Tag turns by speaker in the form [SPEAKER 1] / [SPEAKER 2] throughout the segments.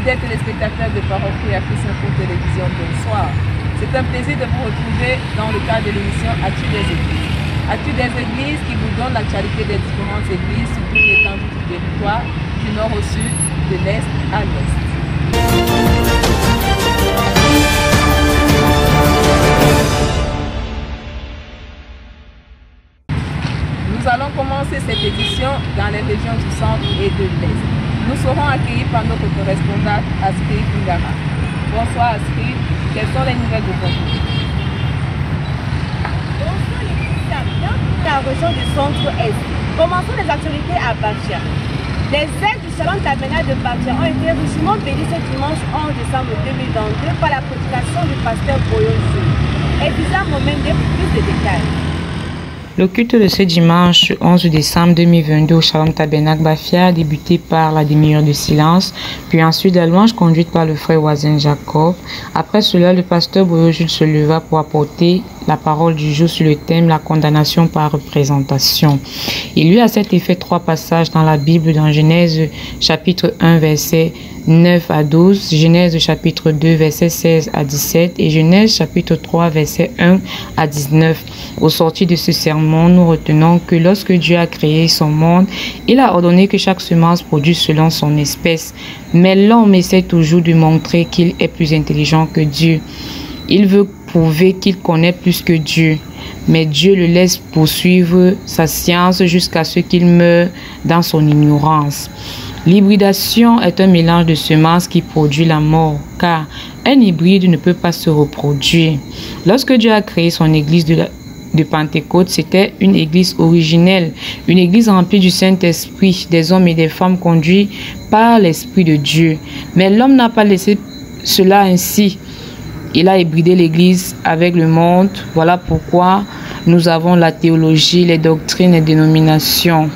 [SPEAKER 1] Fidèles téléspectateurs de Parole Créatrice Info Télévision, bonsoir. C'est un plaisir de vous retrouver dans le cadre de l'émission Actu des Églises. Actu des Églises qui vous donne l'actualité des différentes églises sur toute l'étendue du territoire, du nord au sud, de l'est à l'ouest. Nous allons commencer cette édition dans les régions du centre et de l'est. Nous serons accueillis par notre correspondante Askri Kungara. Bonsoir Askri, quelles sont les nouvelles de votre vie?
[SPEAKER 2] Bonsoir les Christians, dans la région du centre-est. Commençons les actualités à Bafia. Les aides du Shalom Tabernacle de Bafia ont été richement bénies ce dimanche 11 décembre 2022 par la prédication du pasteur Boyosu. Et Visa Momende pour plus de détails.
[SPEAKER 3] Le culte de ce dimanche 11 décembre 2022 au Shalom Tabernacle Bafia a débuté par la demi-heure de silence, puis ensuite la louange conduite par le frère Wazen Jacob. Après cela, le pasteur Boyojude se leva pour apporter la parole du jour sur le thème « La condamnation par représentation ». Il lut à cet effet 3 passages dans la Bible dans Genèse chapitre 1 verset 9 à 12, Genèse chapitre 2 verset 16 à 17 et Genèse chapitre 3 verset 1 à 19. Au sortir de ce sermon, nous retenons que lorsque Dieu a créé son monde, il a ordonné que chaque semence produise selon son espèce. Mais l'homme essaie toujours de montrer qu'il est plus intelligent que Dieu. Il veut prouver qu'il connaît plus que Dieu. Mais Dieu le laisse poursuivre sa science jusqu'à ce qu'il meure dans son ignorance. L'hybridation est un mélange de semences qui produit la mort, car un hybride ne peut pas se reproduire. Lorsque Dieu a créé son église de Pentecôte, c'était une église originelle, une église remplie du Saint-Esprit, des hommes et des femmes conduits par l'Esprit de Dieu. Mais l'homme n'a pas laissé cela ainsi. Il a hybridé l'église avec le monde. Voilà pourquoi nous avons la théologie, les doctrines et dénominations.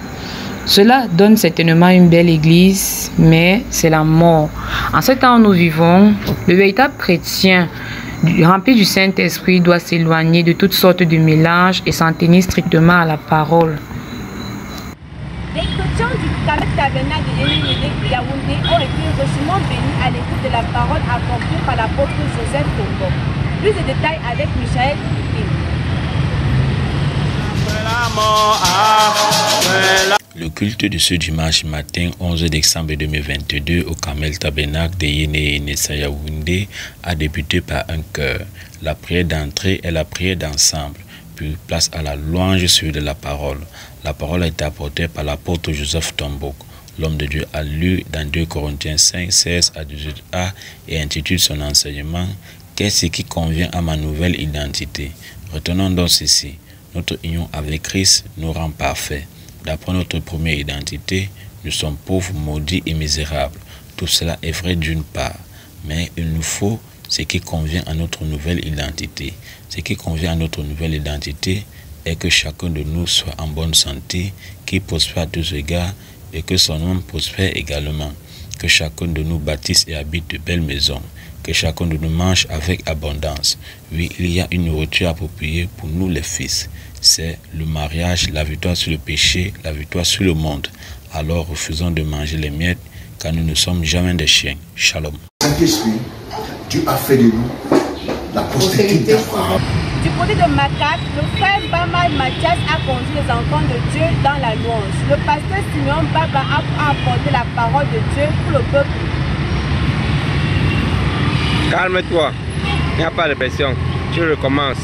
[SPEAKER 3] Cela donne certainement une belle église, mais c'est la mort. En ce temps où nous vivons, le véritable chrétien rempli du Saint-Esprit doit s'éloigner de toutes sortes de mélanges et s'en tenir strictement à la parole.
[SPEAKER 2] Les chrétiens du Tabernacle de Yaoundé ont été richement bénis à l'écoute de la parole apportée par l'apôtre Joseph Tombo. Plus de détails avec Michael Kim.
[SPEAKER 4] Le culte de ce dimanche matin 11 décembre 2022 au Carmel Tabernacle de Yéné Yaoundé a débuté par un chœur. La prière d'entrée et la prière d'ensemble, puis place à la louange suivie de la parole. La parole a été apportée par l'apôtre Joseph Tombo. L'homme de Dieu a lu dans 2 Corinthiens 5, 16 à 18a et intitule son enseignement « Qu'est-ce qui convient à ma nouvelle identité ?» Retenons donc ceci. Notre union avec Christ nous rend parfaits. D'après notre première identité, nous sommes pauvres, maudits et misérables. Tout cela est vrai d'une part, mais il nous faut ce qui convient à notre nouvelle identité. Ce qui convient à notre nouvelle identité est que chacun de nous soit en bonne santé, qu'il prospère à tous égards et que son homme prospère également. Que chacun de nous bâtisse et habite de belles maisons. Que chacun de nous mange avec abondance. Oui, il y a une nourriture appropriée pour nous les fils. C'est le mariage, la victoire sur le péché, la victoire sur le monde. Alors refusons de manger les miettes, car nous ne sommes jamais des chiens. Shalom.
[SPEAKER 5] Saint-Esprit, Dieu a fait de nous la postérité d'Abraham.
[SPEAKER 2] Du côté de Macaque, le frère Bama Mathias a conduit les enfants de Dieu dans la louange. Le pasteur Simeon Baba a apporté la parole de Dieu pour le peuple.
[SPEAKER 6] Calme-toi, il n'y a pas de pression, tu recommences.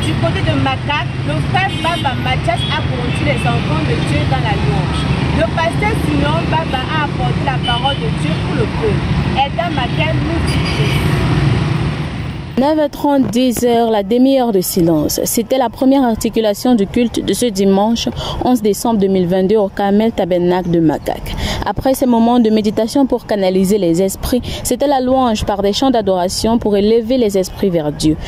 [SPEAKER 2] Du côté de Macaque, le frère Baba Mathias a conduit les enfants de Dieu dans la louange. Le pasteur Simeon Baba a apporté la parole de Dieu pour le peuple. Edda Macaque nous dit
[SPEAKER 7] 9h30, 10h, la demi-heure de silence. C'était la première articulation du culte de ce dimanche 11 décembre 2022 au Carmel Tabernacle de Macaque. Après ces moments de méditation pour canaliser les esprits, c'était la louange par des chants d'adoration pour élever les esprits vers Dieu.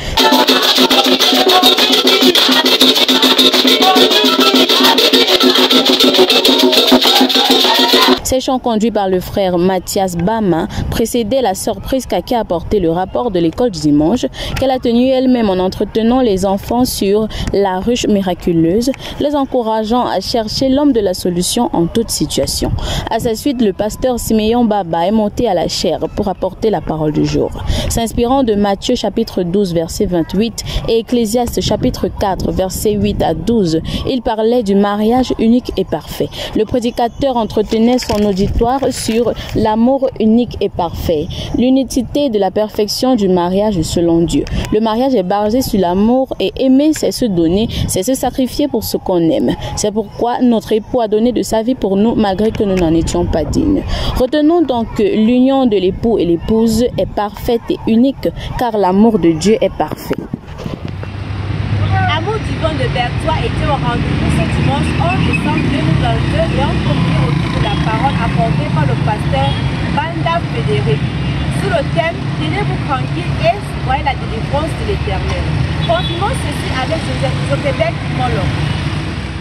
[SPEAKER 7] Ces chants conduits par le frère Mathias Bama précédaient la sœur Priska qui a apporté le rapport de l'école du dimanche qu'elle a tenu elle-même en entretenant les enfants sur la ruche miraculeuse, les encourageant à chercher l'homme de la solution en toute situation. À sa suite, le pasteur Siméon Baba est monté à la chaire pour apporter la parole du jour. S'inspirant de Matthieu chapitre 12 verset 28 et Ecclésiaste chapitre 4 verset 8 à 12, il parlait du mariage unique et parfait. Le prédicateur entretenait son auditoire sur l'amour unique et parfait, l'unicité de la perfection du mariage selon Dieu. Le mariage est basé sur l'amour et aimer c'est se donner, c'est se sacrifier pour ce qu'on aime. C'est pourquoi notre époux a donné de sa vie pour nous malgré que nous n'en étions pas dignes. Retenons donc que l'union de l'époux et l'épouse est parfaite et unique car l'amour de Dieu est parfait.
[SPEAKER 2] Amour divin de Berthois était au rendez-vous ce dimanche 11 décembre 2022 et en premier autour de la parole apportée par le pasteur Banda Frédéric. Sous le thème « Tenez-vous tranquille et voyez la délivrance de l'Éternel ». Continuons ceci avec Joquebek Molo.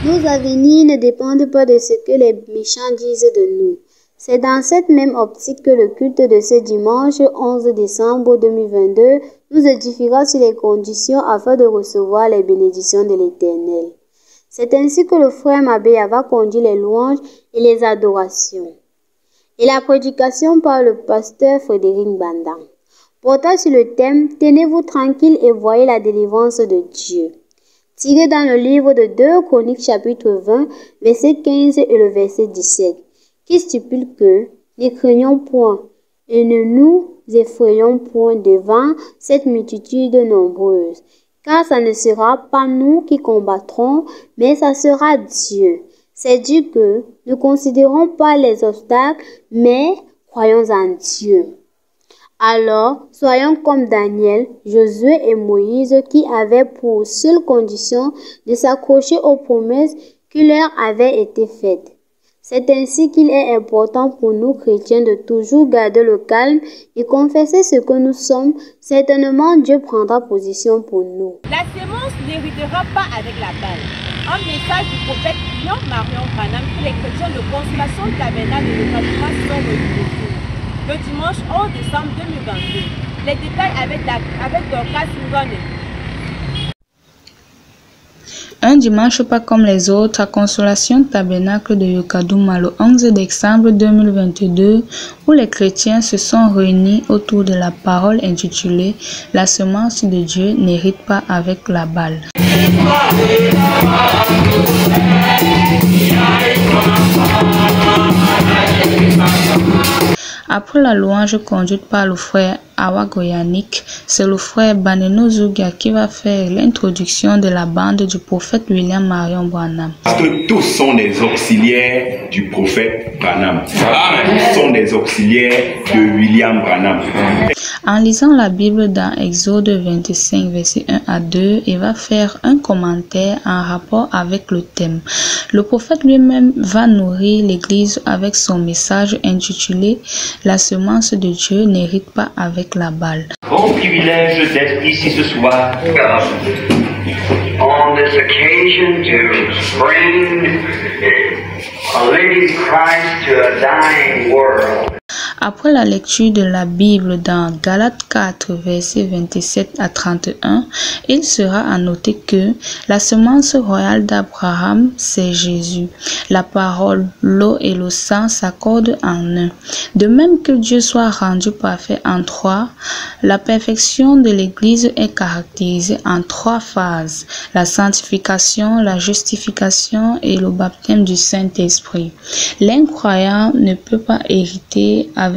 [SPEAKER 8] Nos avenirs ne dépendent pas de ce que les méchants disent de nous. C'est dans cette même optique que le culte de ce dimanche 11 décembre 2022 nous édifiera sur les conditions afin de recevoir les bénédictions de l'Éternel. C'est ainsi que le frère Mabéa va conduire les louanges et les adorations. Et la prédication par le pasteur Frédéric Banda porta sur le thème « Tenez-vous tranquille et voyez la délivrance de Dieu ». Tiré dans le livre de 2 Chroniques chapitre 20, verset 15 et le verset 17, qui stipule que « Ne craignons point et ne nous effrayons point devant cette multitude nombreuse, car ça ne sera pas nous qui combattrons, mais ça sera Dieu. C'est Dieu que ne considérons pas les obstacles, mais croyons en Dieu. » Alors, soyons comme Daniel, Josué et Moïse qui avaient pour seule condition de s'accrocher aux promesses qui leur avaient été faites. C'est ainsi qu'il est important pour nous chrétiens de toujours garder le calme et confesser ce que nous sommes. Certainement, Dieu prendra position pour nous.
[SPEAKER 2] La sémence n'héritera pas avec la balle. Un message du prophète Lyon Marion Branham que les chrétiens de Consolation Tabernacle de l'État sont retrouvés le dimanche 11 décembre 2022. Les détails avec Dorcas Ngone.
[SPEAKER 3] Un dimanche pas comme les autres à Consolation Tabernacle de Yokadouma le 11 décembre 2022 où les chrétiens se sont réunis autour de la parole intitulée « La semence de Dieu n'hérite pas avec la balle ». Après la louange conduite par le frère Awagoyanik, c'est le frère Baneno Zuga qui va faire l'introduction de la bande du prophète William Marion Branham.
[SPEAKER 9] Parce que tous sont des auxiliaires du prophète Branham. Tous sont des auxiliaires de William Branham.
[SPEAKER 3] En lisant la Bible dans Exode 25, verset 1 à 2, il va faire un commentaire en rapport avec le thème. Le prophète lui-même va nourrir l'Église avec son message intitulé « La semence de Dieu n'hérite pas avec la balle ».
[SPEAKER 10] Bon privilège d'être ici ce soir. On this occasion to bring a living Christ to a dying world.
[SPEAKER 3] Après la lecture de la Bible dans Galates 4, versets 27 à 31, il sera à noter que la semence royale d'Abraham, c'est Jésus. La parole, l'eau et le sang s'accordent en un. De même que Dieu soit rendu parfait en trois, la perfection de l'Église est caractérisée en trois phases: la sanctification, la justification et le baptême du Saint-Esprit. L'incroyant ne peut pas hériter avec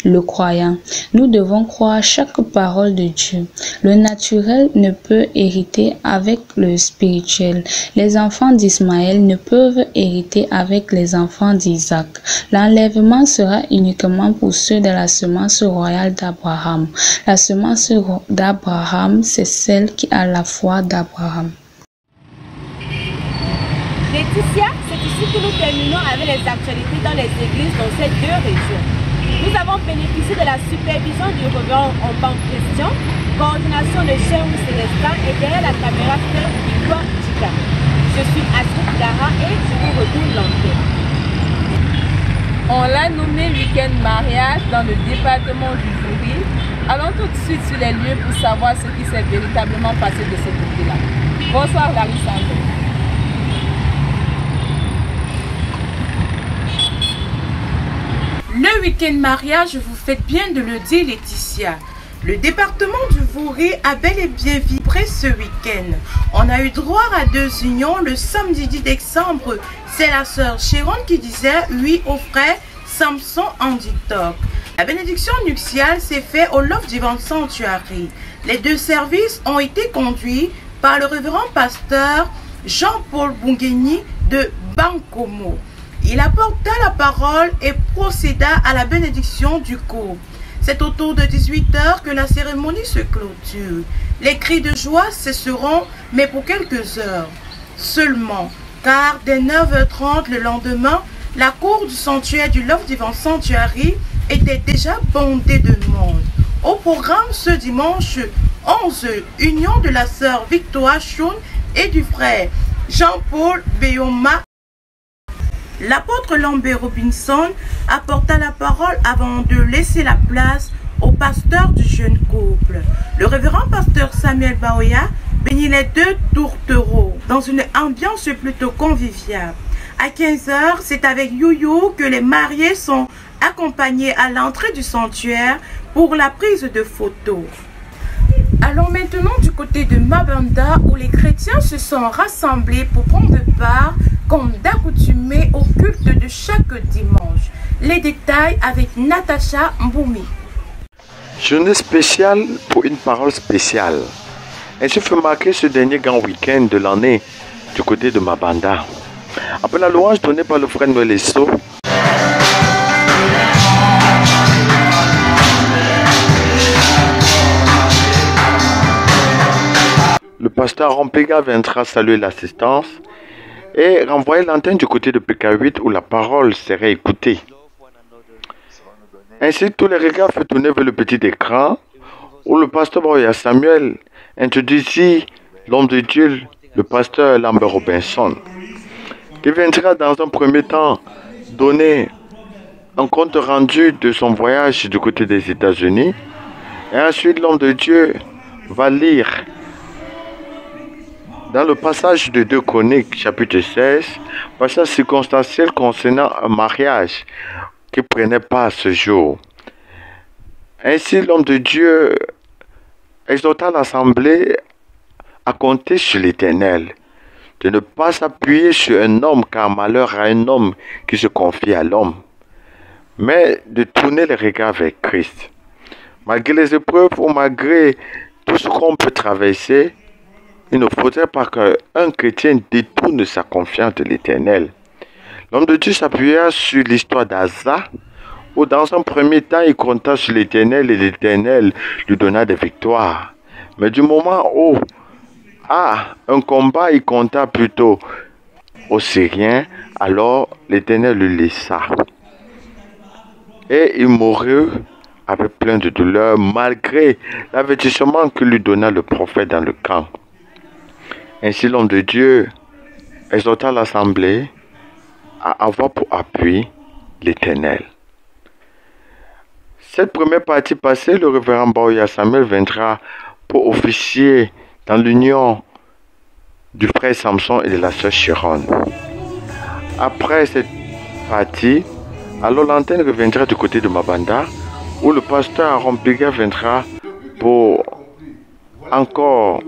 [SPEAKER 3] le croyant. Nous devons croire chaque parole de Dieu. Le naturel ne peut hériter avec le spirituel. Les enfants d'Ismaël ne peuvent hériter avec les enfants d'Isaac. L'enlèvement sera uniquement pour ceux de la semence royale d'Abraham. La semence d'Abraham, c'est celle qui a la foi d'Abraham.
[SPEAKER 2] Laetitia, c'est ici que nous terminons avec les actualités dans les églises dans ces deux régions. Nous avons bénéficié de la supervision du révérend Omban Christian, coordination de Cheikh Célestin et derrière la caméra frère Victor Tika. Je suis Astrid Gara et je vous retourne l'antenne.
[SPEAKER 1] On l'a nommé week-end mariage dans le département du Vouri. Allons tout de suite sur les lieux pour savoir ce qui s'est véritablement passé de ce côté-là. Bonsoir Larissa.
[SPEAKER 11] Le week-end mariage, vous faites bien de le dire Laetitia. Le département du Vouri a bel et bien vibré ce week-end. On a eu droit à 2 unions le samedi 10 décembre. C'est la sœur Chéron qui disait oui au frère Samson Anditok. La bénédiction nuptiale s'est faite au Love Divine Sanctuary. Les 2 services ont été conduits par le révérend pasteur Jean-Paul Bungueni de Bankomo. Il apporta la parole et procéda à la bénédiction du couple. C'est autour de 18 h que la cérémonie se clôture. Les cris de joie cesseront, mais pour quelques heures seulement, car dès 9 h 30 le lendemain, la cour du sanctuaire du Love Divine Sanctuary était déjà bondée de monde. Au programme ce dimanche 11, union de la sœur Victoire Choun et du frère Jean-Paul Béoma. L'apôtre Lambert Robinson apporta la parole avant de laisser la place au pasteur du jeune couple. Le révérend pasteur Samuel Baoya bénit les 2 tourtereaux dans une ambiance plutôt conviviale. À 15 h, c'est avec Youyou que les mariés sont accompagnés à l'entrée du sanctuaire pour la prise de photos. Allons maintenant du côté de Mabanda où les chrétiens se sont rassemblés pour prendre part comme d'accoutumé au culte de chaque dimanche. Les détails avec Natacha Mboumi.
[SPEAKER 12] Journée spéciale pour une parole spéciale. Ainsi fait marquer ce dernier grand week-end de l'année du côté de Mabanda. Après la louange donnée par le frère Noël-Esso, le pasteur Rompega viendra saluer l'assistance et renvoyer l'antenne du côté de PK8 où la parole serait écoutée. Ainsi, tous les regards furent tournés vers le petit écran où le pasteur Boya Samuel introduisit l'homme de Dieu, le pasteur Lambert Robinson, qui viendra dans un premier temps donner un compte rendu de son voyage du côté des États-Unis. Et ensuite, l'homme de Dieu va lire dans le passage de 2 Chroniques, chapitre 16, passage circonstanciel concernant un mariage qui prenait part ce jour. Ainsi, l'homme de Dieu exhorta l'assemblée à compter sur l'Éternel, de ne pas s'appuyer sur un homme, car malheur à un homme qui se confie à l'homme, mais de tourner les regards vers Christ. Malgré les épreuves ou malgré tout ce qu'on peut traverser, il ne faudrait pas qu'un chrétien détourne sa confiance de l'Éternel. L'homme de Dieu s'appuya sur l'histoire d'Asa, où dans un premier temps, il compta sur l'Éternel et l'Éternel lui donna des victoires. Mais du moment où, un combat, il compta plutôt aux Syriens, alors l'Éternel le laissa. Et il mourut avec plein de douleur, malgré l'avertissement que lui donna le prophète dans le camp. Ainsi, l'homme de Dieu exhorta l'assemblée à avoir pour appui l'Éternel. Cette première partie passée, le révérend Baoya Samuel viendra pour officier dans l'union du frère Samson et de la sœur Chéron. Après cette partie, alors l'antenne reviendra du côté de Mabanda, où le pasteur Aaron Pega viendra pour encore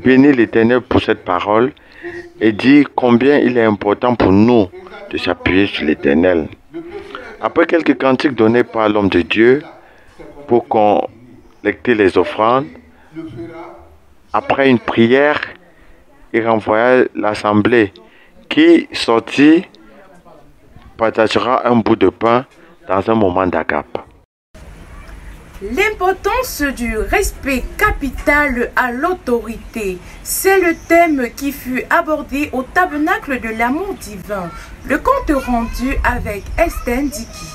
[SPEAKER 12] bénir l'Éternel pour cette parole et dire combien il est important pour nous de s'appuyer sur l'Éternel. Après quelques cantiques donnés par l'homme de Dieu pour collecter les offrandes, après une prière, il renvoya l'assemblée qui sortit, partagera un bout de pain dans un moment d'agape.
[SPEAKER 11] L'importance du respect capital à l'autorité, c'est le thème qui fut abordé au tabernacle de l'amour divin. Le compte rendu avec Esther Ndiki.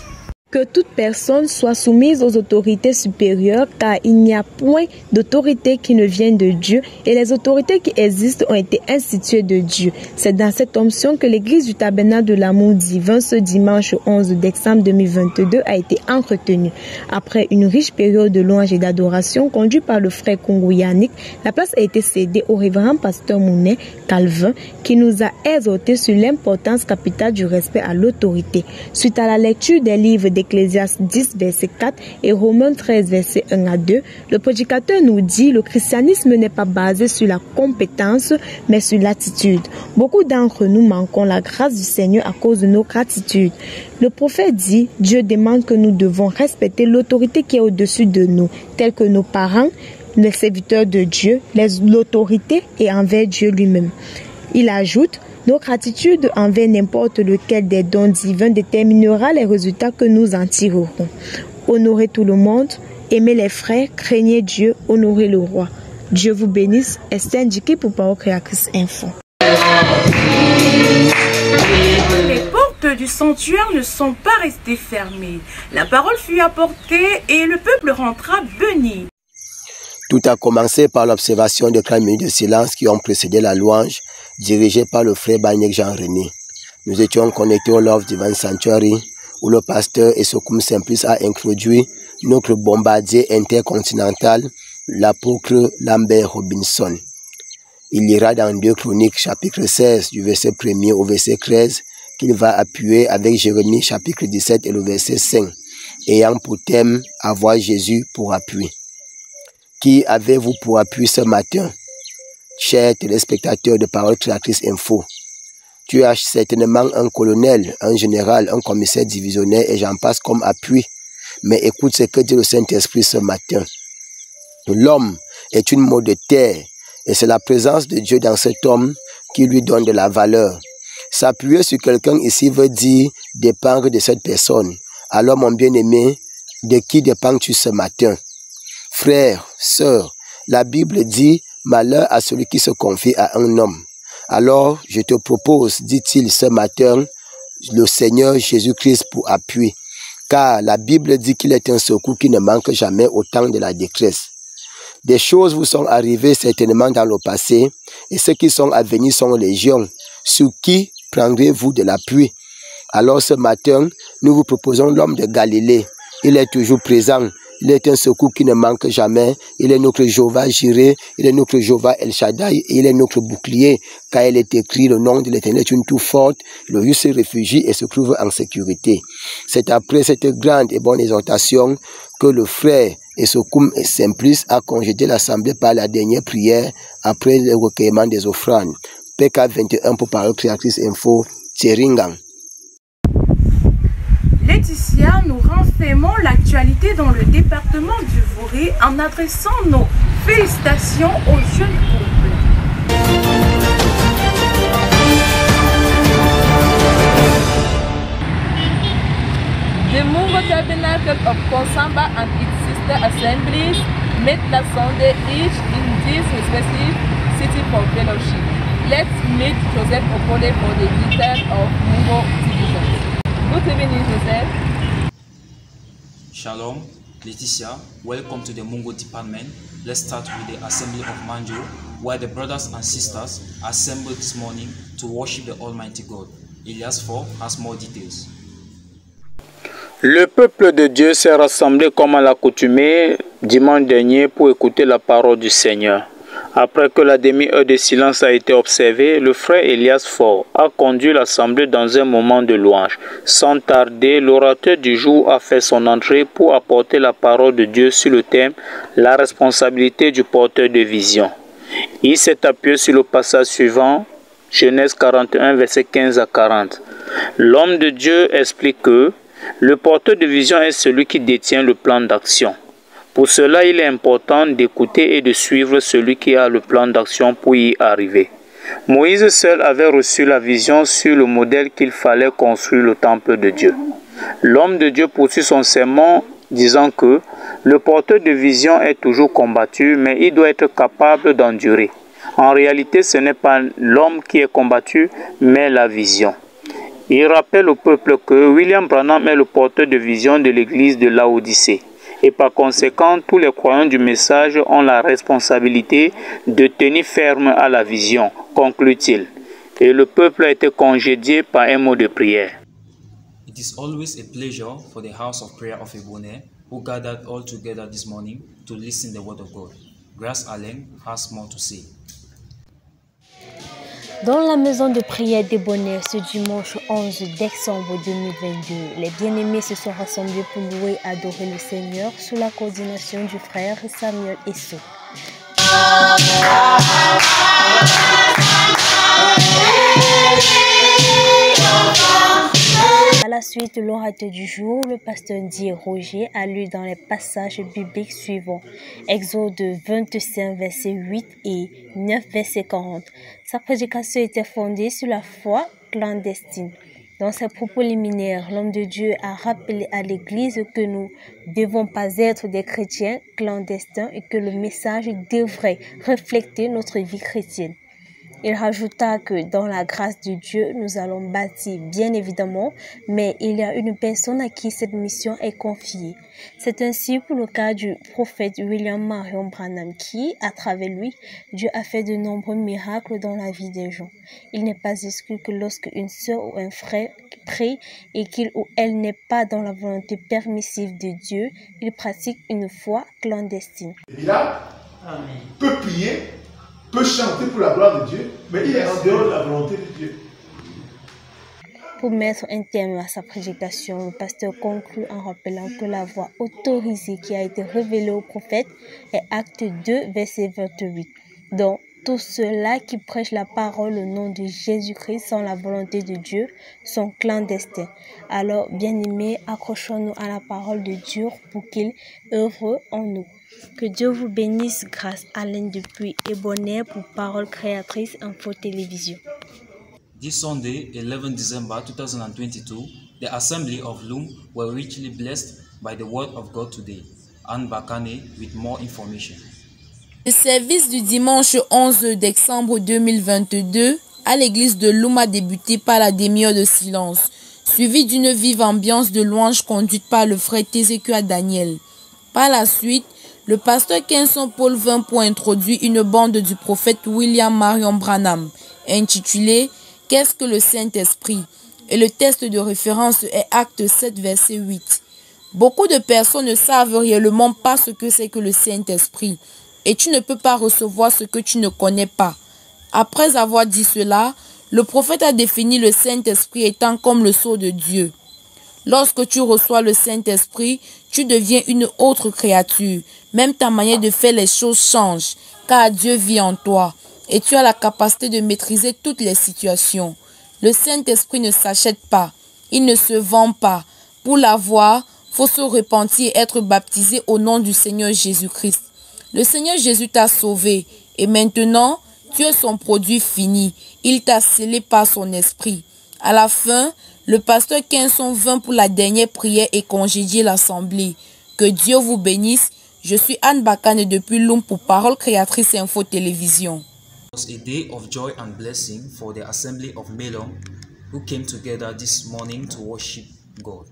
[SPEAKER 13] que toute personne soit soumise aux autorités supérieures, car il n'y a point d'autorité qui ne vienne de Dieu et les autorités qui existent ont été instituées de Dieu. C'est dans cette onction que l'église du Tabernacle de l'amour divin ce dimanche 11 décembre 2022 a été entretenue. Après une riche période de louange et d'adoration conduite par le frère Congo Yannick, la place a été cédée au révérend pasteur Mounet Calvin qui nous a exhorté sur l'importance capitale du respect à l'autorité. Suite à la lecture des livres d'Ecclésiaste 10 verset 4 et Romains 13 verset 1 à 2, le prédicateur nous dit le christianisme n'est pas basé sur la compétence mais sur l'attitude. Beaucoup d'entre nous manquons la grâce du Seigneur à cause de nos gratitudes. Le prophète dit, Dieu demande que nous devons respecter l'autorité qui est au-dessus de nous, telle que nos parents, les serviteurs de Dieu, l'autorité et envers Dieu lui-même. Il ajoute, nos gratitudes envers n'importe lequel des dons divins déterminera les résultats que nous en tirerons. Honorez tout le monde, aimez les frères, craignez Dieu, honorez le roi. Dieu vous bénisse. Est indiqué pour Parole Créatrice Info.
[SPEAKER 11] Les portes du sanctuaire ne sont pas restées fermées. La parole fut apportée et le peuple rentra béni.
[SPEAKER 14] Tout a commencé par l'observation de 30 minutes de silence qui ont précédé la louange, dirigée par le frère Banyek Jean-René. Nous étions connectés au Love Divine Sanctuary, où le pasteur Esokum Simplice a introduit notre bombardier intercontinental, l'apôtre Lambert Robinson. Il ira dans 2 Chroniques chapitre 16 du verset 1er au verset 13 qu'il va appuyer avec Jérémie chapitre 17 et le verset 5, ayant pour thème « Avoir Jésus pour appui ». Qui avez-vous pour appui ce matin, chers téléspectateurs de Parole Créatrice Info? Tu as certainement un colonel, un général, un commissaire divisionnaire et j'en passe comme appui. Mais écoute ce que dit le Saint-Esprit ce matin. L'homme est une mot de terre et c'est la présence de Dieu dans cet homme qui lui donne de la valeur. S'appuyer sur quelqu'un ici veut dire dépendre de cette personne. Alors mon bien-aimé, de qui dépends-tu ce matin? Frères, sœurs, la Bible dit « Malheur à celui qui se confie à un homme ». Alors, je te propose, dit-il ce matin, le Seigneur Jésus-Christ pour appui. Car la Bible dit qu'il est un secours qui ne manque jamais au temps de la détresse. Des choses vous sont arrivées certainement dans le passé, et ceux qui sont à venir sont légion. Sur qui prendrez-vous de l'appui? Alors ce matin, nous vous proposons l'homme de Galilée. Il est toujours présent. Il est un secours qui ne manque jamais. Il est notre Jéhovah Jireh, il est notre Jéhovah El Shaddai, et il est notre bouclier. Car il est écrit, le nom de l'Éternel est une tour forte, le juste se réfugie et se trouve en sécurité. C'est après cette grande et bonne exhortation que le frère Esokum Simplice a congédié l'assemblée par la dernière prière après le recueillement des offrandes. PK 21 pour Parole Créatrice Info, Theringang.
[SPEAKER 11] Laetitia, nous renfermons l'actualité dans le département du Vouré en adressant nos félicitations aux jeunes couples.
[SPEAKER 1] The Mungo Tabernacle of Konsamba and its sister assemblies met last Sunday each in this respective city for fellowship. Let's meet Joseph Okole for the details of Mungo division. Good evening, Joseph.
[SPEAKER 15] Shalom, Laetitia. Welcome to the Mungo department. Let's start with the assembly of Manjo, where the brothers and sisters assembled this morning to worship the Almighty God. Elias 4 has more details.
[SPEAKER 16] Le peuple de Dieu s'est rassemblé comme à l'accoutumée dimanche dernier pour écouter la parole du Seigneur. Après que la demi-heure de silence a été observée, le frère Elias Faure a conduit l'assemblée dans un moment de louange. Sans tarder, l'orateur du jour a fait son entrée pour apporter la parole de Dieu sur le thème « La responsabilité du porteur de vision ». Il s'est appuyé sur le passage suivant, Genèse 41, versets 15 à 40. L'homme de Dieu explique que le porteur de vision est celui qui détient le plan d'action. Pour cela, il est important d'écouter et de suivre celui qui a le plan d'action pour y arriver. Moïse seul avait reçu la vision sur le modèle qu'il fallait construire le temple de Dieu. L'homme de Dieu poursuit son sermon disant que le porteur de vision est toujours combattu, mais il doit être capable d'endurer. En réalité, ce n'est pas l'homme qui est combattu, mais la vision. Il rappelle au peuple que William Branham est le porteur de vision de l'église de Laodicée. Et par conséquent, tous les croyants du message ont la responsabilité de tenir ferme à la vision, conclut-il. Et le peuple a été congédié par un mot de prière.
[SPEAKER 15] It is always a pleasure for the house of prayer of Ebonne, who gathered all together this morning to listen to the word of God. Grace Allen has more to say.
[SPEAKER 17] Dans la maison de prière d'Ebonne, ce dimanche 11 décembre 2022, les bien-aimés se sont rassemblés pour louer et adorer le Seigneur sous la coordination du frère Samuel Esso. À la suite de l'orateur du jour, le pasteur Dié Roger a lu dans les passages bibliques suivants. Exode 25, verset 8 et 9, verset 40. Sa prédication était fondée sur la foi clandestine. Dans ses propos liminaires, l'homme de Dieu a rappelé à l'Église que nous ne devons pas être des chrétiens clandestins et que le message devrait refléter notre vie chrétienne. Il rajouta que dans la grâce de Dieu, nous allons bâtir, bien évidemment, mais il y a une personne à qui cette mission est confiée. C'est ainsi pour le cas du prophète William Marion Branham qui, à travers lui, Dieu a fait de nombreux miracles dans la vie des gens. Il n'est pas exclu que lorsque une sœur ou un frère prie et qu'il ou elle n'est pas dans la volonté permissive de Dieu, il pratique une foi clandestine.
[SPEAKER 5] Il peut prier, peut chanter pour la gloire de Dieu, mais il est en dehors de la volonté de Dieu.
[SPEAKER 17] Pour mettre un terme à sa prédication, le pasteur conclut en rappelant que la voie autorisée qui a été révélée au prophète est Acte 2, verset 28. Donc, tous ceux-là qui prêchent la parole au nom de Jésus-Christ sans la volonté de Dieu sont clandestins. Alors, bien-aimés, accrochons-nous à la parole de Dieu pour qu'il œuvre en nous. Que Dieu vous bénisse, Grace Allen depuis Ebonne pour Parole Créatrice Info Télévision.
[SPEAKER 15] This Sunday, 11 December 2022, the Assembly of Loom were richly blessed by the Word of God today. Anne Bakane with more information.
[SPEAKER 18] Le service du dimanche 11 décembre 2022 à l'église de Loum a débuté par la demi-heure de silence, suivi d'une vive ambiance de louange conduite par le frère Tézékua Daniel. Par la suite, le pasteur Kenson Paul vint pour introduire une bande du prophète William Marion Branham, intitulée « Qu'est-ce que le Saint-Esprit ?» et le texte de référence est Acte 7, verset 8. Beaucoup de personnes ne savent réellement pas ce que c'est que le Saint-Esprit, et tu ne peux pas recevoir ce que tu ne connais pas. Après avoir dit cela, le prophète a défini le Saint-Esprit étant comme le sceau de Dieu. Lorsque tu reçois le Saint-Esprit, tu deviens une autre créature. Même ta manière de faire les choses change, car Dieu vit en toi et tu as la capacité de maîtriser toutes les situations. Le Saint-Esprit ne s'achète pas, il ne se vend pas. Pour l'avoir, faut se repentir et être baptisé au nom du Seigneur Jésus-Christ. Le Seigneur Jésus t'a sauvé et maintenant, tu es son produit fini. Il t'a scellé par son esprit. À la fin, le pasteur Kenson vint pour la dernière prière et congédier l'assemblée. Que Dieu vous bénisse. Je suis Anne Bakane depuis Loum pour Parole Créatrice Info Télévision.
[SPEAKER 15] It was a day of joy and blessing for the assembly of Melon who came together this morning to worship God.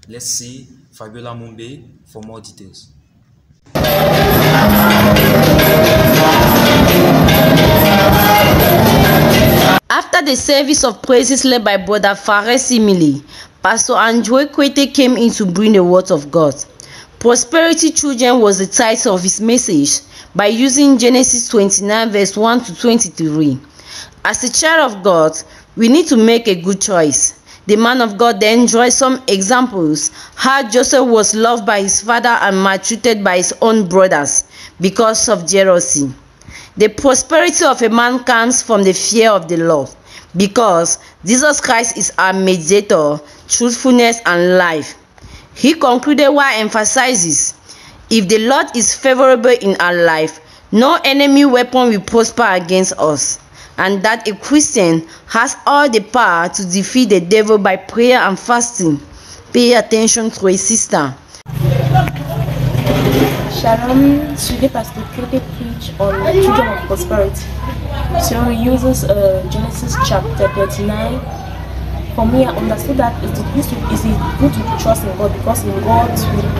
[SPEAKER 15] Let's see Fabiola Mumbe for more details.
[SPEAKER 19] After the service of praises led by Brother Fares Simile, Pastor Andrew Kwete came in to bring the word of God. Prosperity Children was the title of his message by using Genesis 29 verse 1 to 23. As a child of God, we need to make a good choice. The man of God then drew some examples how Joseph was loved by his father and maltreated by his own brothers because of jealousy. The prosperity of a man comes from the fear of the Lord, because Jesus Christ is our mediator, truthfulness, and life. He concluded while emphasizes, if the Lord is favorable in our life, no enemy weapon will prosper against us, and that a Christian has all the power to defeat the devil by prayer and fasting. Pay attention to a sister.
[SPEAKER 20] Shalom, today Pastor Kirby preach on the children of prosperity. So he uses Genesis chapter 39 for me, I understood that it is good to trust in God, because in God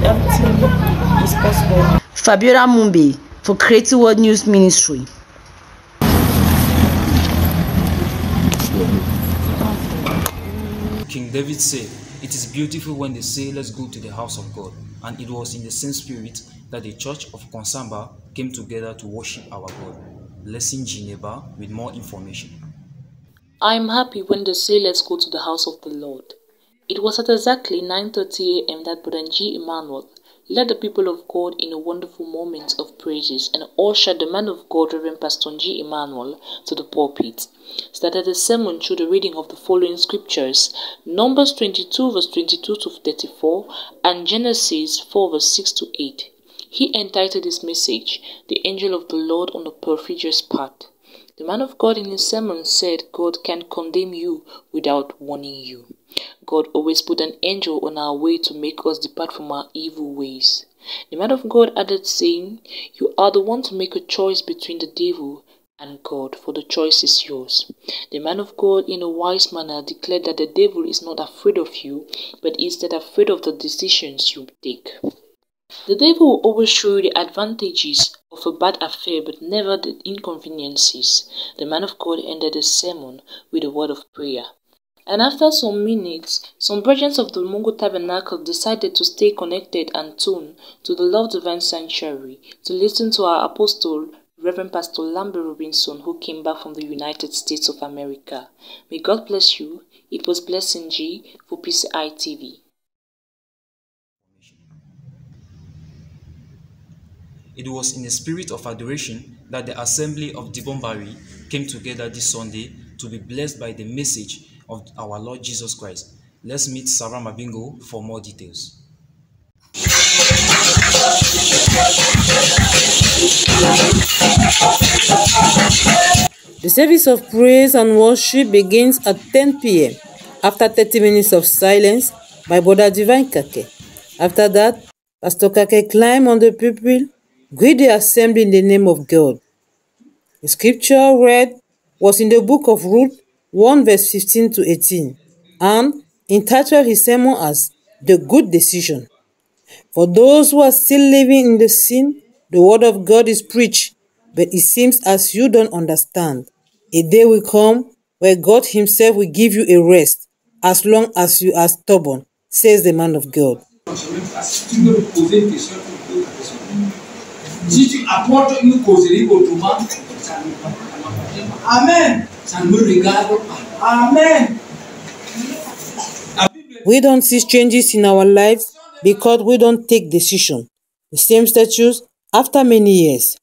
[SPEAKER 20] everything is possible.
[SPEAKER 19] Fabiola Mumbe for Creative World News Ministry.
[SPEAKER 15] King David said, "It is beautiful when they say, 'Let's go to the house of God.' And it was in the same spirit that the church of Konsamba came together to worship our God." Blessing Geneva with more information.
[SPEAKER 7] I am happy when they say, "Let's go to the house of the Lord." It was at exactly 9:30 a.m. that Brother Emmanuel led the people of God in a wonderful moment of praises and ushered the man of God, Reverend Pastor Emmanuel, to the pulpit. Started the sermon through the reading of the following scriptures: Numbers 22 verse 22 to 34 and Genesis 4 verse 6 to 8. He entitled his message, "The Angel of the Lord on the Perfidious Path." The man of God in his sermon said God can't condemn you without warning you. God always put an angel on our way to make us depart from our evil ways. The man of God added saying, "You are the one to make a choice between the devil and God, for the choice is yours." The man of God in a wise manner declared that the devil is not afraid of you, but instead afraid of the decisions you take. The devil will always show you the advantages of a bad affair, but never the inconveniences. The man of God ended the sermon with a word of prayer. And after some minutes, some brethren of the Mungo Tabernacle decided to stay connected and tuned to the Love Divine Sanctuary to listen to our apostle, Reverend Pastor Lambert Robinson, who came back from the United States of America. May God bless you. It was Blessing G for PCI TV.
[SPEAKER 15] It was in a spirit of adoration that the assembly of Dibombari came together this Sunday to be blessed by the message of our Lord Jesus Christ. Let's meet Sarah Mabingo for more details.
[SPEAKER 21] The service of praise and worship begins at 10 p.m. after 30 minutes of silence by Brother Divine Kake. After that, Pastor Kake climbed on the pulpit, greet the assembly in the name of God. The scripture read was in the book of Ruth 1 verse 15 to 18 and entitled his sermon as "The Good Decision." For those who are still living in the sin, the word of God is preached, but it seems as you don't understand. A day will come where God himself will give you a rest as long as you are stubborn, says the man of God.
[SPEAKER 22] Si tu apportes une causerie autrement, ça ne va pas marcher. Amen. Ça ne me regarde pas. Amen.
[SPEAKER 21] We don't see changes in our lives because we don't take decision. The same status after many years.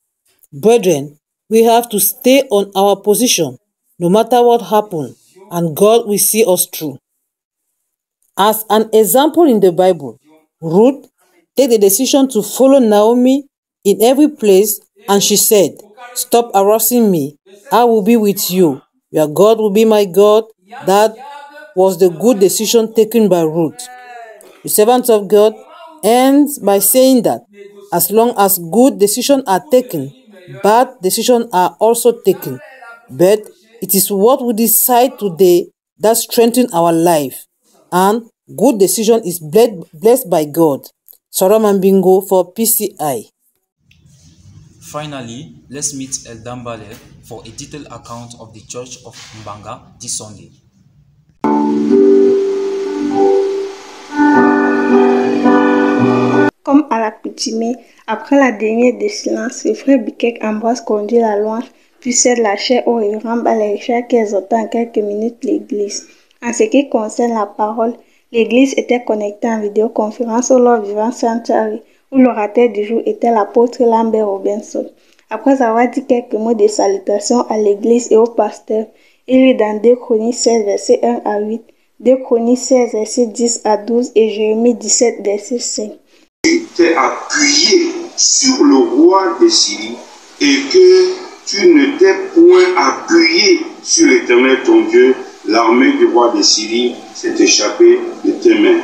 [SPEAKER 21] Brethren, we have to stay on our position no matter what happens, and God will see us through. As an example in the Bible, Ruth take the decision to follow Naomi in every place, and she said, "Stop harassing me. I will be with you. Your God will be my God." That was the good decision taken by Ruth. The servant of God ends by saying that as long as good decisions are taken, bad decisions are also taken. But it is what we decide today that strengthens our life. And good decision is blessed by God. Sarah Mabingo for PCI.
[SPEAKER 15] Finally, let's meet El Dambale for a detailed account of the Church of Mbanga this Sunday.
[SPEAKER 23] Comme à l'accoutumée, après la dernière de silence, le frère Bikek Ambroise conduit la louange, puis cède la chair au révérend Balérichard qui exhorta en quelques minutes l'église. En ce qui concerne la parole, l'église était connectée en vidéoconférence au Love Divine Sanctuary, où l'orateur du jour était l'apôtre Lambert Robinson. Après avoir dit quelques mots de salutation à l'église et au pasteur, il lit dans 2 Chroniques 16, versets 1 à 8, 2 Chroniques 16, versets 10 à 12 et Jérémie 17, verset 5.
[SPEAKER 24] Tu t'es appuyé sur le roi de Syrie et que tu ne t'es point appuyé sur l'Éternel ton Dieu, l'armée du roi de Syrie s'est échappée de tes mains.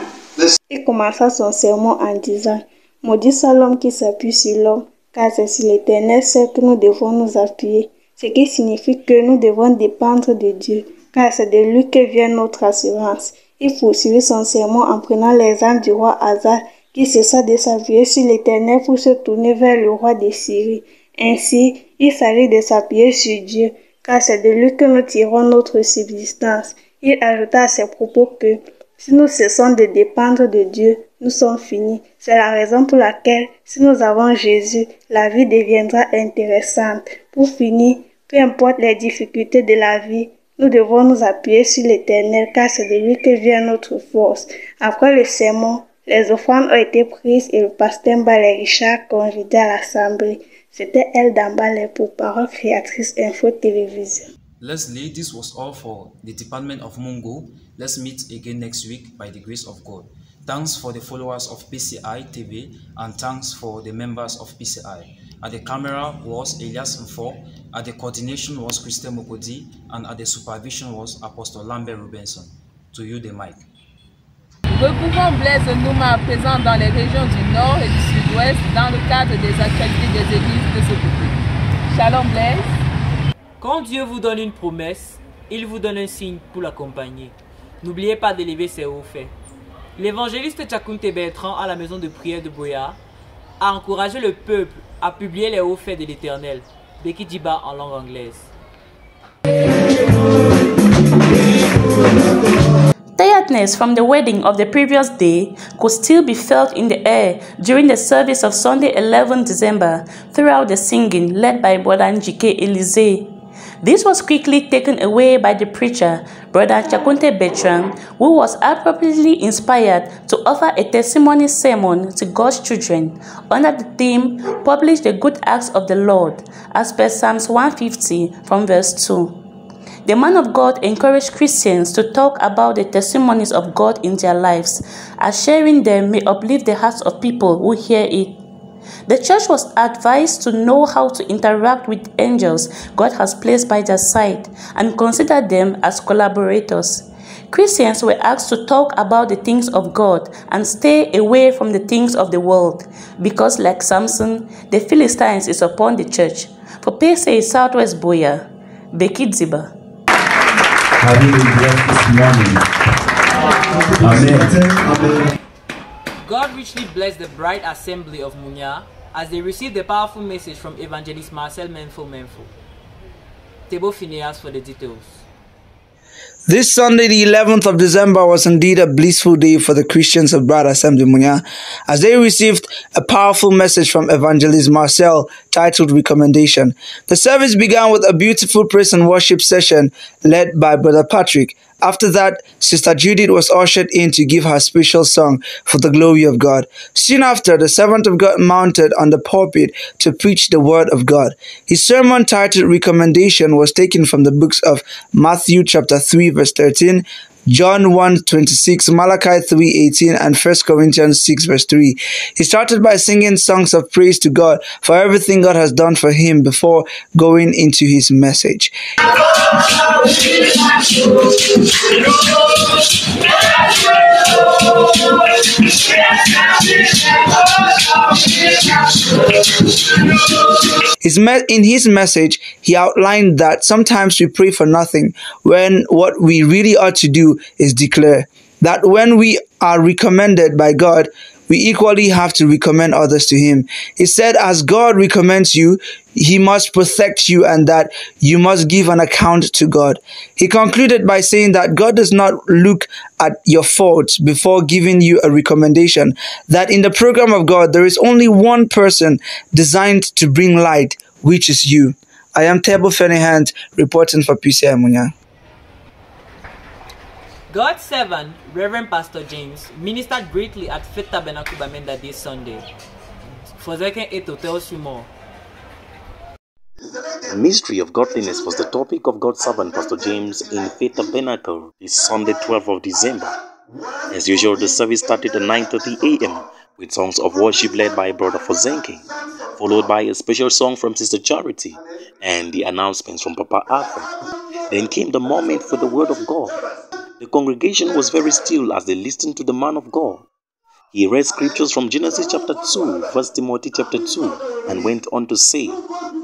[SPEAKER 23] Il commença son sermon en disant: Maudit soit l'homme qui s'appuie sur l'homme, car c'est sur l'Éternel seul que nous devons nous appuyer, ce qui signifie que nous devons dépendre de Dieu. car c'est de lui que vient notre assurance. Il poursuivit son sermon en prenant l'exemple du roi Asa, qui cessa de s'appuyer sur l'Éternel pour se tourner vers le roi de Syrie. Ainsi, il s'agit de s'appuyer sur Dieu, car c'est de lui que nous tirons notre subsistance. Il ajouta à ses propos que si nous cessons de dépendre de Dieu, nous sommes finis. C'est la raison pour laquelle, si nous avons Jésus, la vie deviendra intéressante. Pour finir, peu importe les difficultés de la vie, nous devons nous appuyer sur l'Éternel, car c'est de lui que vient notre force. Après le sermon, les offrandes ont été prises et le pasteur Mbalé Richard convidé à l'assemblée. C'était elle d'Ambalé pour Parole Créatrice Info Télévision.
[SPEAKER 15] Leslie, this was all for the Department of Mungo. Let's meet again next week by the grace of God. Thanks for the followers of PCI TV and thanks for the members of PCI. At the camera was Elias Mfo, at the coordination was Christian Mokodi, and at the supervision was Apostle Lambert Robinson. To you the mic.
[SPEAKER 1] Recouvrons Blaise Nouma à présent dans les régions du Nord et du Sud-Ouest dans le cadre des actualités des églises de ce côté. Shalom Blaise.
[SPEAKER 4] Quand Dieu vous donne une promesse, il vous donne un signe pour l'accompagner. N'oubliez pas d'élever ses hauts faits. L'évangéliste Tchakounte Bertrand à la maison de prière de Boya a encouragé le peuple à publier les hauts faits de l'Éternel. Becky Diba en langue anglaise.
[SPEAKER 7] Tiredness from the wedding of the previous day could still be felt in the air during the service of Sunday 11 December throughout the singing led by Brother Njike Elise. This was quickly taken away by the preacher, Brother Tchakounte Bertrand, who was appropriately inspired to offer a testimony sermon to God's children under the theme, Publish the Good Acts of the Lord, as per Psalms 150 from verse 2. The man of God encouraged Christians to talk about the testimonies of God in their lives, as sharing them may uplift the hearts of people who hear it. The church was advised to know how to interact with angels God has placed by their side and consider them as collaborators. Christians were asked to talk about the things of God and stay away from the things of the world, because like Samson, the Philistines is upon the church. For PCA Southwest Boya, Becky Ziba.
[SPEAKER 4] Amen. God richly blessed the Bride Assembly of Munya as they received the powerful message from Evangelist Marcel Menfo. Tebo Phineas for the details.
[SPEAKER 6] This Sunday, the 11th of December, was indeed a blissful day for the Christians of Bride Assembly Munya as they received a powerful message from Evangelist Marcel titled Recommendation. The service began with a beautiful praise and worship session led by Brother Patrick. After that, Sister Judith was ushered in to give her special song for the glory of God. Soon after, the servant of God mounted on the pulpit to preach the word of God. His sermon titled Recommendation was taken from the books of Matthew chapter 3 verse 13, John 1:26, Malachi 3:18, and 1 Corinthians 6 verse 3. He started by singing songs of praise to God for everything God has done for him before going into his message. In his message, he outlined that sometimes we pray for nothing when what we really ought to do is declare that when we are recommended by God, we equally have to recommend others to him. He said, as God recommends you, he must protect you and that you must give an account to God. He concluded by saying that God does not look at your faults before giving you a recommendation, that in the program of God, there is only one person designed to bring light, which is you. I am Tebo Fenehant, reporting for PCI Munya.
[SPEAKER 4] God's servant, Reverend Pastor James, ministered greatly at Faith Tabernacle Bamenda this Sunday. Fozeken Eto tells you more.
[SPEAKER 8] The mystery of godliness was the topic of God's servant Pastor James in Faith Tabernacle this Sunday 12th of December. As usual, the service started at 9:30 a.m. with songs of worship led by Brother Fozenke, followed by a special song from Sister Charity and the announcements from Papa Alfred. Then came the moment for the word of God. The congregation was very still as they listened to the man of God. He read scriptures from Genesis chapter 2, 1 Timothy chapter 2, and went on to say,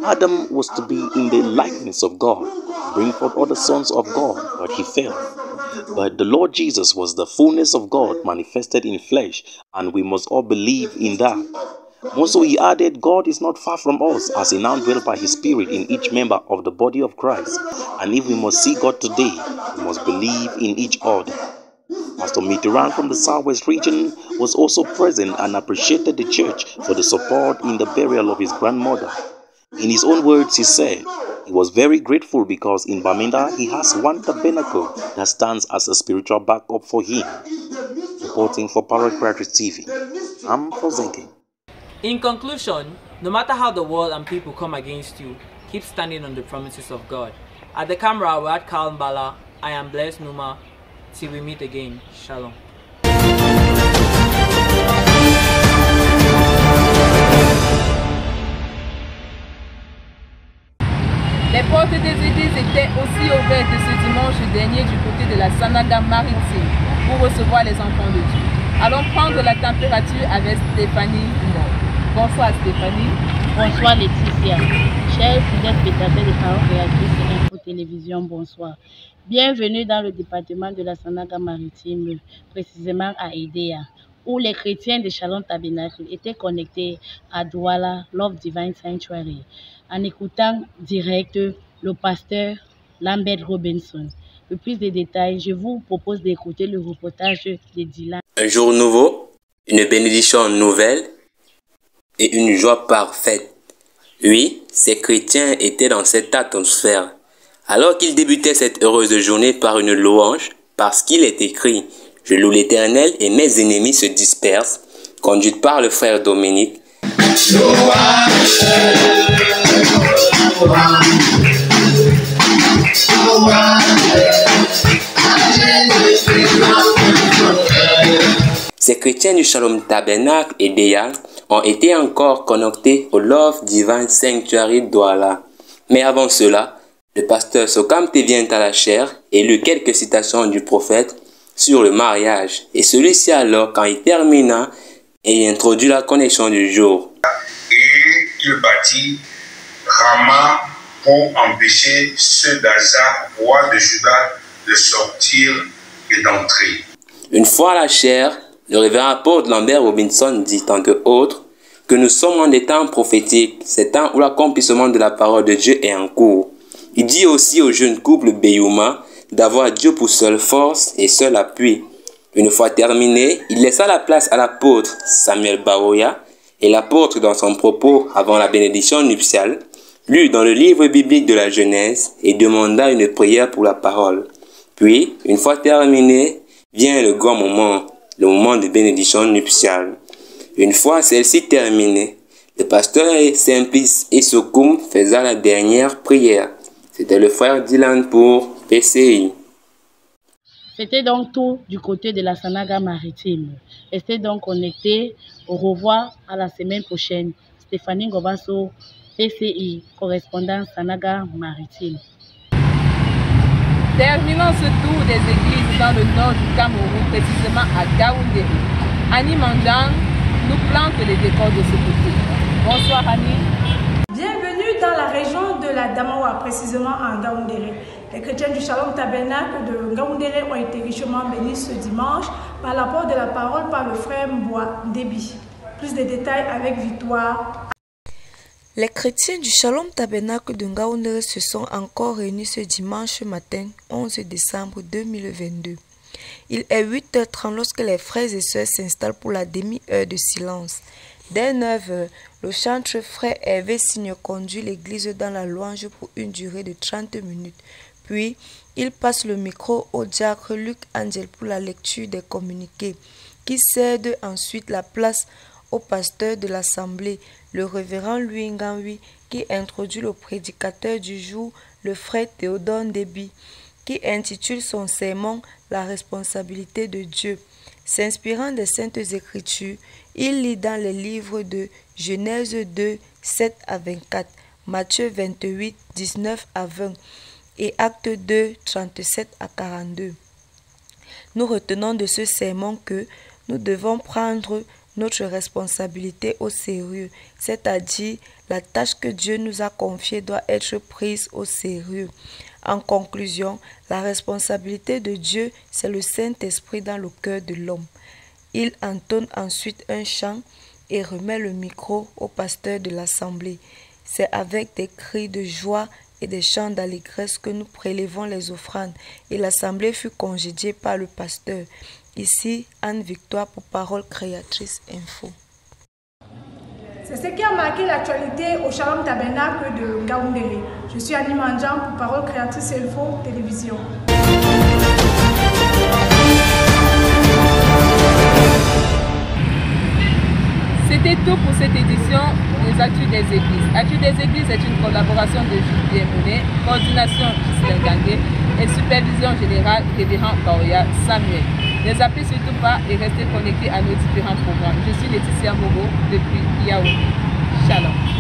[SPEAKER 8] Adam was to be in the likeness of God, bring forth other sons of God, but he failed. But the Lord Jesus was the fullness of God manifested in flesh, and we must all believe in that. Also, he added, God is not far from us, as he now dwells by his Spirit in each member of the body of Christ. And if we must see God today, we must believe in each other. Pastor Mitterrand from the Southwest region was also present and appreciated the church for the support in the burial of his grandmother. In his own words, he said, he was very grateful because in Bamenda he has one tabernacle that stands as a spiritual backup for him. Reporting for Parrot Crisis TV, I'm Fozenke.
[SPEAKER 4] In conclusion, no matter how the world and people come against you, keep standing on the promises of God. At the camera, we had Carl Mbala. I am Blessed Numa. Till we meet again. Shalom.
[SPEAKER 1] Les portes des églises étaient aussi ouvertes ce dimanche dernier du côté de la Sanaga maritime pour recevoir les enfants de Dieu. Allons prendre la température avec Stéphanie. Bonsoir Stéphanie.
[SPEAKER 2] Bonsoir Laetitia. Chers fidèles spectateurs de Parole Créatrice Info Télévision, bonsoir. Bienvenue dans le département de la Sanaga maritime, précisément à Edea, où les chrétiens de Shalom Tabernacle étaient connectés à Douala Love Divine Sanctuary, en écoutant direct le pasteur Lambert Robinson. Pour plus de détails, je vous propose d'écouter le reportage de Dylan.
[SPEAKER 3] Un jour nouveau, une bénédiction nouvelle et une joie parfaite. Oui, ces chrétiens étaient dans cette atmosphère. Alors qu'ils débutaient cette heureuse journée par une louange, parce qu'il est écrit « Je loue l'Éternel et mes ennemis se dispersent », conduite par le frère Dominique. Ces chrétiens du Shalom Tabernacle et Edea ont été encore connectés au Love Divine Sanctuary Douala. Mais avant cela, le pasteur Sokamte vient à la chair et lut quelques citations du prophète sur le mariage. Et celui-ci alors, quand il termina, il introduit la connexion du jour.
[SPEAKER 24] Et il bâtit Rama pour empêcher ceux d'Aza, roi de Juda, de sortir et d'entrer.
[SPEAKER 3] Une fois à la chair, le révérend apôtre Lambert Robinson dit, entre autres, que nous sommes en des temps prophétiques, ces temps où l'accomplissement de la parole de Dieu est en cours. Il dit aussi au jeune couple Beyouma d'avoir Dieu pour seule force et seul appui. Une fois terminé, il laissa la place à l'apôtre Samuel Baroya et l'apôtre dans son propos avant la bénédiction nuptiale, lut dans le livre biblique de la Genèse et demanda une prière pour la parole. Puis, une fois terminé, vient le grand moment, le moment de bénédiction nuptiale. Une fois celle-ci terminée, le pasteur Simplice Esokoum faisait la dernière prière. C'était le frère Dylan pour PCI.
[SPEAKER 2] C'était donc tout du côté de la Sanaga maritime. Restez donc connectés. Au revoir à la semaine prochaine. Stéphanie Gobasso, PCI, correspondant Sanaga maritime.
[SPEAKER 1] Terminons ce tour des églises dans le nord du Cameroun, précisément à Gaoundéré. Annie Mandjang nous plante les décors de ce côté. Bonsoir Annie.
[SPEAKER 9] Bienvenue dans la région de la Damawa, précisément à Gaoundéré. Les chrétiens du Shalom Tabernacle de Gaoundéré ont été richement bénis ce dimanche par l'apport de la parole par le frère Mboua Déby. Plus de détails avec Victoire.
[SPEAKER 10] Les chrétiens du Shalom Tabernacle de Ngaoundéré se sont encore réunis ce dimanche matin, 11 décembre 2022. Il est 8h30 lorsque les frères et sœurs s'installent pour la demi-heure de silence. Dès 9h, le chantre frère Hervé Signe conduit l'église dans la louange pour une durée de 30 minutes. Puis, il passe le micro au diacre Luc Angel pour la lecture des communiqués, qui cède ensuite la place au pasteur de l'assemblée, le révérend Louis Nganwi, qui introduit le prédicateur du jour, le frère Théodore Déby, qui intitule son sermon « La responsabilité de Dieu ». S'inspirant des Saintes Écritures, il lit dans les livres de Genèse 2, 7 à 24, Matthieu 28, 19 à 20 et Actes 2, 37 à 42. Nous retenons de ce sermon que nous devons prendre notre responsabilité au sérieux, c'est-à-dire la tâche que Dieu nous a confiée doit être prise au sérieux. En conclusion, la responsabilité de Dieu, c'est le Saint-Esprit dans le cœur de l'homme. Il entonne ensuite un chant et remet le micro au pasteur de l'assemblée. C'est avec des cris de joie et des chants d'allégresse que nous prélevons les offrandes et l'assemblée fut congédiée par le pasteur. Ici, Anne Victoire pour Parole Créatrice Info.
[SPEAKER 9] C'est ce qui a marqué l'actualité au Shalom Tabernacle de Ngaoundéré. Je suis Annie Mandian pour Parole Créatrice Info Télévision.
[SPEAKER 1] C'était tout pour cette édition des Actus des Églises. Actus des Églises est une collaboration de Julien Monet, coordination Justin Gangué et supervision générale Révérend Kaoya Samuel. Ne zappez surtout pas et restez connectés à nos différents programmes. Je suis Laetitia Mogo depuis Yaoundé. Shalom.